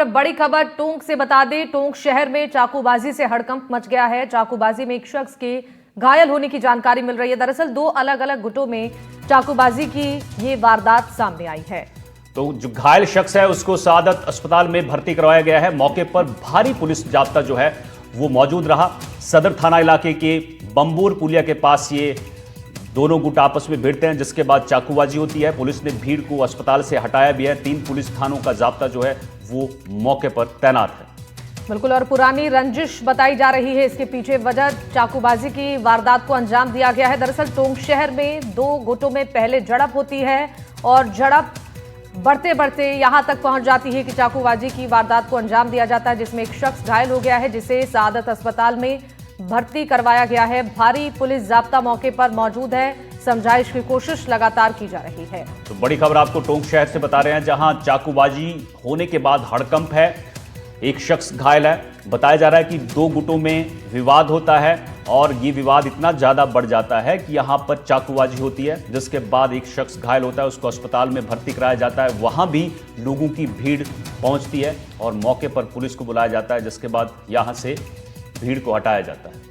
बड़ी खबर टोंक से बता दें, टोंक शहर में चाकूबाजी से हड़कंप मच गया है। चाकूबाजी में एक शख्स के घायल होने की जानकारी मिल रही है। दरअसल दो अलग अलग गुटों में चाकूबाजी की ये वारदात सामने आई है। तो जो घायल शख्स है उसको सादत अस्पताल में भर्ती करवाया गया है। मौके पर भारी पुलिस जाब्ता जो है वो मौजूद रहा। सदर थाना इलाके के बंबूर पुलिया के पास ये दोनों गुट आपस में भिड़ते हैं, जिसके बाद चाकूबाजी होती है। पुलिस ने भीड़ को अस्पताल से हटाया भी है। 3 पुलिस थानों का जाब्ता जो है वो मौके पर तैनात है। बिल्कुल, और पुरानी रंजिश बताई जा रही है इसके पीछे वजह। चाकूबाजी की वारदात को अंजाम दिया गया है। दरअसल टोंक शहर में 2 गुटों में पहले झड़प होती है और झड़प बढ़ते बढ़ते यहां तक पहुंच जाती है कि चाकूबाजी की वारदात को अंजाम दिया जाता है, जिसमें एक शख्स घायल हो गया है, जिसे सादत अस्पताल में भर्ती करवाया गया है। भारी पुलिस जाब्ता मौके पर मौजूद है। समझाइश की कोशिश लगातार की जा रही है। तो बड़ी खबर आपको टोंक शहर से बता रहे हैं, जहां चाकूबाजी होने के बाद हड़कंप है। एक शख्स घायल है। बताया जा रहा है कि 2 गुटों में विवाद होता है और ये विवाद इतना ज्यादा बढ़ जाता है कि यहां पर चाकूबाजी होती है, जिसके बाद एक शख्स घायल होता है, उसको अस्पताल में भर्ती कराया जाता है। वहां भी लोगों की भीड़ पहुंचती है और मौके पर पुलिस को बुलाया जाता है, जिसके बाद यहां से भीड़ को हटाया जाता है।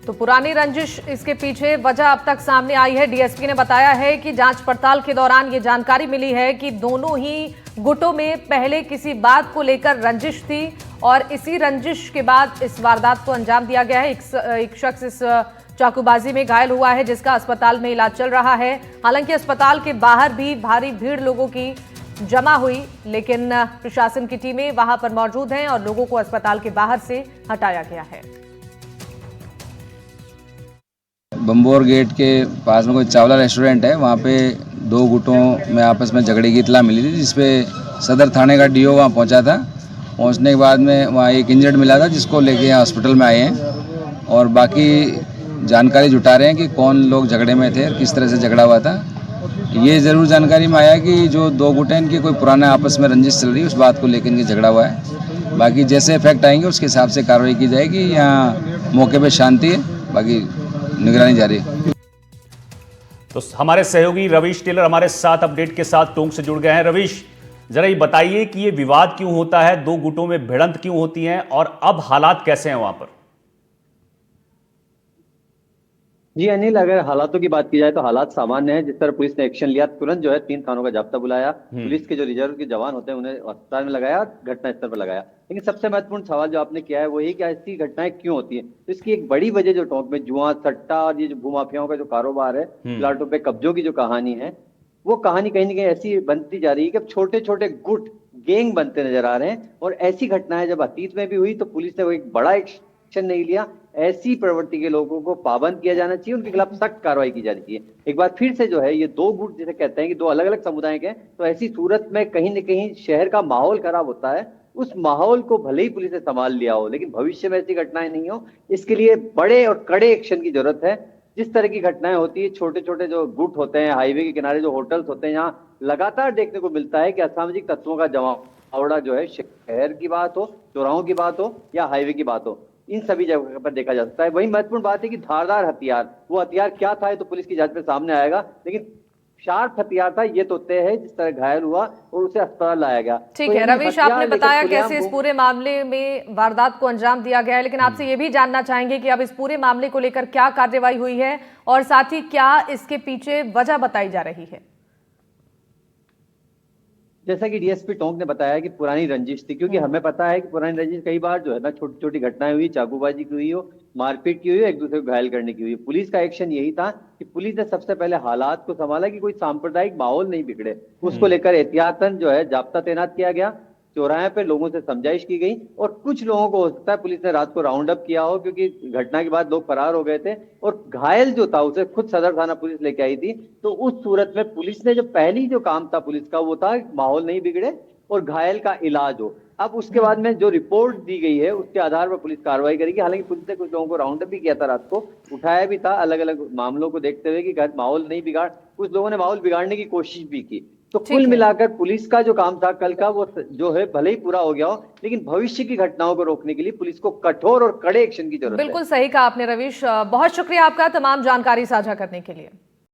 तो पुरानी रंजिश इसके पीछे वजह अब तक सामने आई है। डीएसपी ने बताया है कि जांच पड़ताल के दौरान ये जानकारी मिली है कि दोनों ही गुटों में पहले किसी बात को लेकर रंजिश थी और इसी रंजिश के बाद इस वारदात को अंजाम दिया गया है। एक शख्स इस चाकूबाजी में घायल हुआ है, जिसका अस्पताल में इलाज चल रहा है। हालांकि अस्पताल के बाहर भी भारी भीड़ लोगों की जमा हुई, लेकिन प्रशासन की टीमें वहां पर मौजूद हैं और लोगों को अस्पताल के बाहर से हटाया गया है। बंबोर गेट के पास में कोई चावला रेस्टोरेंट है, वहाँ पे 2 गुटों में आपस में झगड़े की इत्तला मिली थी, जिसपे सदर थाने का डीओ वहाँ पहुँचा था। पहुँचने के बाद में वहाँ एक इंजर्ड मिला था, जिसको लेके यहाँ हॉस्पिटल में आए हैं और बाकी जानकारी जुटा रहे हैं कि कौन लोग झगड़े में थे और किस तरह से झगड़ा हुआ था। ये ज़रूर जानकारी में आया कि जो 2 गुट हैं इनकी कोई पुराने आपस में रंजिश चल रही है, उस बात को लेकर इनकी झगड़ा हुआ है। बाकी जैसे इफेक्ट आएंगे उसके हिसाब से कार्रवाई की जाएगी। यहाँ मौके पे शांति है, बाकी निगरानी जारी है। तो हमारे सहयोगी रवीश टेलर हमारे साथ अपडेट के साथ टोंक से जुड़ गए हैं। रवीश, जरा ये बताइए कि ये विवाद क्यों होता है, 2 गुटों में भिड़ंत क्यों होती है और अब हालात कैसे हैं वहां पर? जी अनिल, अगर हालातों की बात की जाए तो हालात सामान्य है। जिस तरह पुलिस ने एक्शन लिया, तुरंत जो है 3 थानों का जाब्ता बुलाया, पुलिस के जो रिजर्व के जवान होते हैं उन्हें अस्पताल में लगाया, घटना स्थल पर लगाया। लेकिन सबसे महत्वपूर्ण सवाल जो आपने किया है वो यही कि ऐसी घटनाएं क्यों होती हैं। तो इसकी एक बड़ी वजह जो टोंक में जुआ, सट्टा और ये जो भूमाफियाओं का जो कारोबार है, प्लाटों पे कब्जों की जो कहानी है, वो कहानी कहीं ना कहीं ऐसी बनती जा रही है कि अब छोटे छोटे गुट, गैंग बनते नजर आ रहे हैं। और ऐसी घटनाएं जब अतीत में भी हुई तो पुलिस ने वो एक बड़ा एक्शन नहीं लिया। ऐसी प्रवृत्ति के लोगों को पाबंद किया जाना चाहिए, उनके खिलाफ सख्त कार्रवाई की जानी चाहिए। एक बार फिर से जो है ये 2 गुट जिसे कहते हैं कि 2 अलग अलग समुदाय के हैं, तो ऐसी सूरत में कहीं न कहीं शहर का माहौल खराब होता है। उस माहौल को भले ही पुलिस ने संभाल लिया हो, लेकिन भविष्य में ऐसी घटनाएं नहीं हो, इसके लिए बड़े और कड़े एक्शन की जरूरत है। जिस तरह की घटनाएं होती है, छोटे छोटे जो गुट होते हैं, हाईवे के किनारे जो होटल्स होते हैं, यहाँ लगातार देखने को मिलता है कि असामाजिक तत्वों का जमावड़ा जो है, शहर की बात हो, चौराहों की बात हो या हाईवे की बात हो, इन सभी जगह पर देखा जा सकता है। वही महत्वपूर्ण बात है कि धारदार हथियार, वो हथियार क्या था ये तो पुलिस की जांच में सामने आएगा, लेकिन शार्प हथियार था ये तो तय है। जिस तरह घायल हुआ और उसे अस्पताल लाया गया। ठीक है रवीश, आपने बताया कैसे इस पूरे मामले में वारदात को अंजाम दिया गया है, लेकिन आपसे ये भी जानना चाहेंगे कि अब इस पूरे मामले को लेकर क्या कार्रवाई हुई है और साथ ही क्या इसके पीछे वजह बताई जा रही है। जैसा कि डीएसपी टोंक ने बताया कि पुरानी रंजिश थी, क्योंकि हमें पता है कि पुरानी रंजिश कई बार जो है ना छोटी छोटी घटनाएं हुई, चाकूबाजी की हुई हो, मारपीट की हुई हो, एक दूसरे को घायल करने की हुई। पुलिस का एक्शन यही था कि पुलिस ने सबसे पहले हालात को संभाला कि कोई सांप्रदायिक माहौल नहीं बिगड़े, उसको लेकर एहतियातन जो है जाब्ता तैनात किया गया। चौराहे पे लोगों से समझाइश की गई और कुछ लोगों को हो सकता है पुलिस ने रात को राउंड अप किया हो, क्योंकि घटना के बाद लोग फरार हो गए थे और घायल जो था उसे खुद सदर थाना पुलिस लेके आई थी। तो उस सूरत में पुलिस ने जो पहली जो काम था पुलिस का वो था माहौल नहीं बिगड़े और घायल का इलाज हो। अब उसके बाद में जो रिपोर्ट दी गई है उसके आधार पर पुलिस कार्रवाई करेगी। हालांकि पुलिस ने कुछ लोगों को राउंड अप भी किया था, रात को उठाया भी था, अलग अलग मामलों को देखते हुए कि माहौल नहीं बिगाड़, कुछ लोगों ने माहौल बिगाड़ने की कोशिश भी की। तो कुल मिलाकर पुलिस का जो काम था कल का वो जो है भले ही पूरा हो गया हो, लेकिन भविष्य की घटनाओं को रोकने के लिए पुलिस को कठोर और कड़े एक्शन की जरूरत है। बिल्कुल सही कहा आपने रवीश, बहुत शुक्रिया आपका तमाम जानकारी साझा करने के लिए।